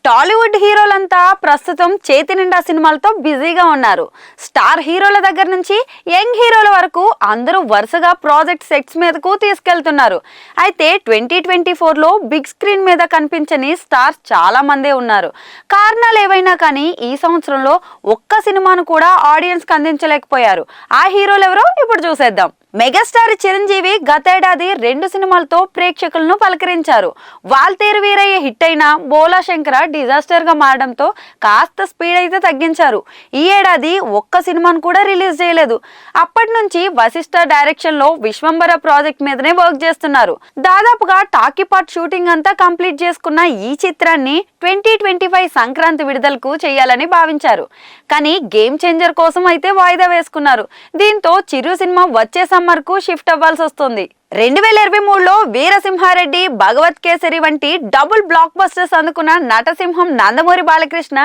టాలీవుడ్ హీరోలంతా ప్రస్తుతం చేతి నిండా సినిమాలతో బిజీగా ఉన్నారు. స్టార్ హీరోల దగ్గర నుంచి యంగ్ హీరోల వరకు అందరూ వరుసగా ప్రాజెక్ట్ సెట్స్ మీదకు తీసుకెళ్తున్నారు. అయితే 2024లో బిగ్ స్క్రీన్ మీద కనిపించని స్టార్స్ చాలా మందే ఉన్నారు. కారణాలు ఏవైనా కానీ ఈ సంవత్సరంలో ఒక్క సినిమాను కూడా ఆడియన్స్ కి అందించలేకపోయారు. ఆ హీరోలు ఎవరో ఇప్పుడు చూసేద్దాం. మెగాస్టార్ చిరంజీవి గతేడాది 2 సినిమాలతో ప్రేక్షకులను పలకరించారు. వాల్తేరు వీరయ్య హిట్ అయిన బోలా శంకర డిజాస్టర్ గా మారడంతో కాస్త స్పీడ్ అయితే తగ్గించారు. ఈ ఏడాది ఒక్క సినిమాను కూడా రిలీజ్ చేయలేదు. అప్పటి నుంచి వశిష్ఠ డైరెక్షన్ లో విశ్వంబర ప్రాజెక్ట్ మీదనే వర్క్ చేస్తున్నారు. దాదాపుగా టాకీ పార్ట్ షూటింగ్ అంతా కంప్లీట్ చేసుకున్న ఈ చిత్రాన్ని 2025 సంక్రాంతి విడుదలకు చేయాలని భావించారు. కానీ గేమ్ చేంజర్ కోసం అయితే వాయిదా వేసుకున్నారు. దీంతో చిరు సినిమా వచ్చే సమ్మర్ కు షిఫ్ట్ అవ్వాల్సి వస్తుంది. 2023లో వీరసింహారెడ్డి, భగవత్ కేసరి వంటి డబుల్ బ్లాక్ బస్టర్స్ అందుకున్న నటసింహం నందమూరి బాలకృష్ణ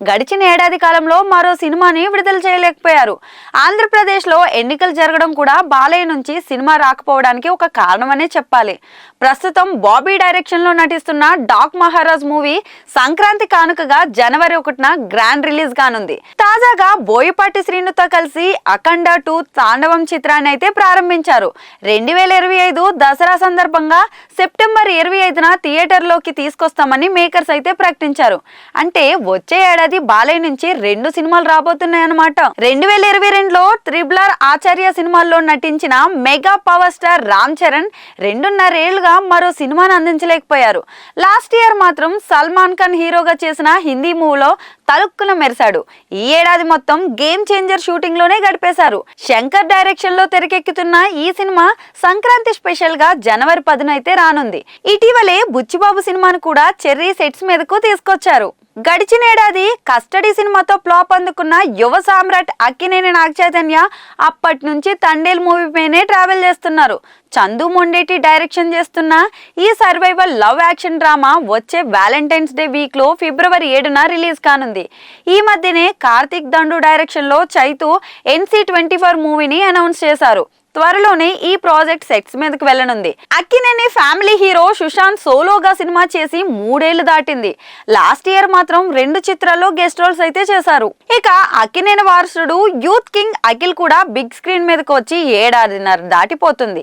గడిచిన ఏడాది కాలంలో మరో సినిమాని విడుదల చేయలేకపోయారు. ఆంధ్రప్రదేశ్ లో ఎన్నికలు జరగడం కూడా బాలయ్య నుంచి సినిమా రాకపోవడానికి ఒక కారణమనే చెప్పాలి. ప్రస్తుతం బాబీ డైరెక్షన్ లో నటిస్తున్న డాక్ మహారాజ్ మూవీ సంక్రాంతి కానుకగా జనవరి 1న గ్రాండ్ రిలీజ్ కానుంది. తాజాగా బోయపాటి శ్రీనుతో కలిసి అఖండ 2 తాండవం చిత్రాన్ని అయితే ప్రారంభించారు. 2025 దసరా సందర్భంగా సెప్టెంబర్ 25న థియేటర్లోకి తీసుకొస్తామని మేకర్స్ అయితే ప్రకటించారు. అంటే వచ్చే ఏడాది బాలయ్య నుంచి 2 సినిమాలు రాబోతున్నాయన్నమాట. 2022లో త్రిబుల్ ఆచార్య సినిమాల్లో నటించిన mega power star Ram Charan 2.5 ఏళ్లుగా మరో సినిమాను అందించలేకపోయారు. లాస్ట్ ఇయర్ మాత్రం సల్మాన్ ఖాన్ హీరోగా చేసిన హిందీ మూవీలో తలుక్కున మెరిశాడు. ఈ ఏడాది మొత్తం గేమ్ చేంజర్ షూటింగ్ లోనే గడిపేశారు. శంకర్ డైరెక్షన్ లో తెరకెక్కుతున్న ఈ సినిమా సంక్రాంతి స్పెషల్ గా జనవరి 10న అయితే రానుంది. ఇటీవలే బుచ్చిబాబు సినిమాను కూడా చెర్రీ సెట్స్ మీదకు తీసుకొచ్చారు. గడిచిన ఏడాది కస్టడీ సినిమాతో ఫ్లాప్ అందుకున్న యువ సామ్రాట్ అక్కినేని నాగచైతన్య అప్పటి నుంచి తండేల్ మూవీ పైనే ట్రావెల్ చేస్తున్నారు. చందు మొండేటి డైరెక్షన్ చేస్తున్న ఈ సర్వైవల్ లవ్ యాక్షన్ డ్రామా వచ్చే వ్యాలంటైన్స్ డే వీక్ లో ఫిబ్రవరి 7న రిలీజ్ కానుంది. ఈ మధ్యనే కార్తిక్ దండు డైరెక్షన్ లో చైతు NC24 మూవీని అనౌన్స్ చేశారు. త్వరలోనే ఈ ప్రాజెక్ట్ సెట్స్ మీదకి వెళ్ళనుంది. అక్కినేని ఫ్యామిలీ హీరో సుశాంత్ సోలోగా సినిమా చేసి 3 ఏళ్లు దాటింది. లాస్ట్ ఇయర్ మాత్రం 2 చిత్రాల్లో గెస్ట్ రోల్స్ అయితే చేశారు. ఇక అక్కినేని వారసుడు యూత్ కింగ్ అఖిల్ కూడా బిగ్ స్క్రీన్ మీదకి వచ్చి 7 ఏళ్లున్నర దాటిపోతుంది.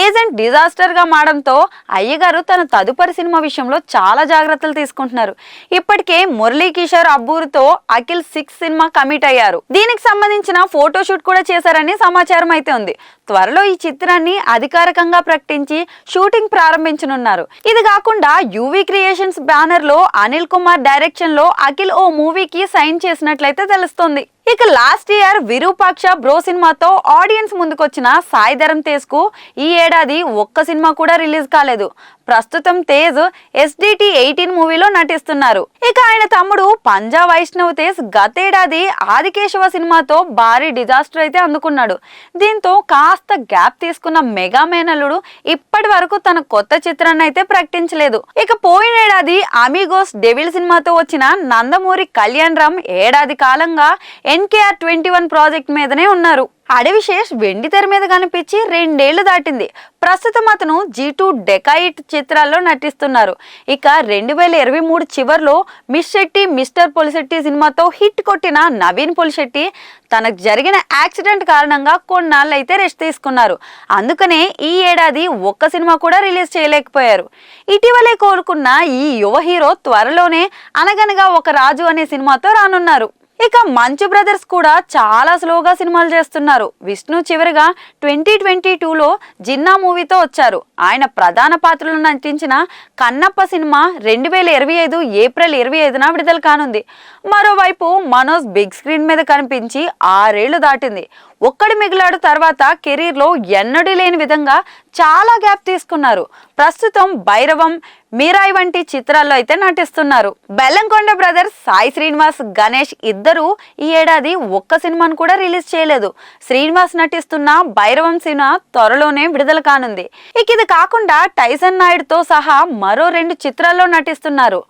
ఏజెంట్ డిజాస్టర్ గా మారడంతో అయ్యగారు తన తదుపరి సినిమా విషయంలో చాలా జాగ్రత్తలు తీసుకుంటున్నారు. ఇప్పటికే మురళీ కిషోర్ అబ్బూరుతో అఖిల్ 6 సినిమా కమిట్ అయ్యారు. దీనికి సంబంధించిన ఫోటోషూట్ కూడా చేశారని సమాచారం అయితే ఉంది. త్వరలో ఈ చిత్రాన్ని అధికారికంగా ప్రకటించి షూటింగ్ ప్రారంభించనున్నారు. ఇది కాకుండా యువి క్రియేషన్స్ బ్యానర్ లో అనిల్ కుమార్ డైరెక్షన్ లో అఖిల్ ఓ మూవీకి సైన్ చేసినట్లయితే తెలుస్తోంది. ఇక లాస్ట్ ఇయర్ విరూపాక్ష బ్రో సినిమాతో ఆడియన్స్ ముందుకొచ్చిన సాయి ధరమ్ తేజ్ కు ఈ ఏడాది ఒక్క సినిమా కూడా రిలీజ్ కాలేదు. ప్రస్తుతం తేజ్ SDT 18 మూవీలో నటిస్తున్నారు. ఇక ఆయన తమ్ముడు పంజా వైష్ణవ్ తేజ్ గతేడాది ఆదికేశవ సినిమాతో భారీ డిజాస్టర్ అయితే అందుకున్నాడు. దీంతో కాస్త గ్యాప్ తీసుకున్న మెగా మేనల్లుడు ఇప్పటి వరకు తన కొత్త చిత్రాన్ని అయితే ప్రకటించలేదు. ఇక పోయిన ఏడాది అమిగోస్ డెవిల్ సినిమాతో వచ్చిన నందమూరి కళ్యాణ్ రామ్ ఏడాది కాలంగా NKR 21 ప్రాజెక్ట్ మీదనే ఉన్నారు. అడవిశేష్ వెండి తెర మీద కనిపించి 2 ఏళ్లు దాటింది. ప్రస్తుతం అతను G2 డెకాయిట్ చిత్రాల్లో నటిస్తున్నారు. ఇక 2023 చివర్లో మిస్ శెట్టి మిస్టర్ పొలిశెట్టి సినిమాతో హిట్ కొట్టిన నవీన్ పొలిశెట్టి తనకు జరిగిన యాక్సిడెంట్ కారణంగా కొన్నాళ్ళు అయితే రెస్ట్ తీసుకున్నారు. అందుకనే ఈ ఏడాది ఒక్క సినిమా కూడా రిలీజ్ చేయలేకపోయారు. ఇటీవలే కోలుకున్న ఈ యువ హీరో త్వరలోనే అనగనగా ఒక రాజు అనే సినిమాతో రానున్నారు. ఇక మంచు బ్రదర్స్ కూడా చాలా స్లోగా సినిమాలు చేస్తున్నారు. విష్ణు చివరిగా 2022లో జిన్నా మూవీతో వచ్చారు. ఆయన ప్రధాన పాత్రలో నటించిన కన్నప్ప సినిమా 2025 ఏప్రిల్ 25న విడుదల కానుంది. మరోవైపు మనోజ్ బిగ్ స్క్రీన్ మీద కనిపించి 6 ఏళ్లు దాటింది. ఒక్కడి మిగిలాడు తర్వాత కెరీర్ లో ఎన్నడూ లేని విధంగా చాలా గ్యాప్ తీసుకున్నారు. ప్రస్తుతం భైరవం, మీరాయి వంటి చిత్రాల్లో అయితే నటిస్తున్నారు. బెల్లంకొండ బ్రదర్స్ సాయి శ్రీనివాస్, గణేష్ ఇద్దరు ఈ ఏడాది ఒక్క సినిమాను కూడా రిలీజ్ చేయలేదు. శ్రీనివాస్ నటిస్తున్న భైరవం సినిమా త్వరలోనే విడుదల కానుంది. ఇక ఇది కాకుండా టైసన్ నాయుడుతో సహా మరో 2 చిత్రాల్లో నటిస్తున్నారు.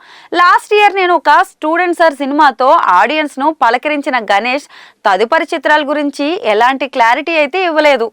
లాస్ట్ ఇయర్ నేను ఒక స్టూడెంట్ సార్ సినిమాతో ఆడియన్స్ ను పలకరించిన గణేష్ తదుపరి చిత్రాల గురించి ఎలాంటి క్లారిటీ అయితే ఇవ్వలేదు.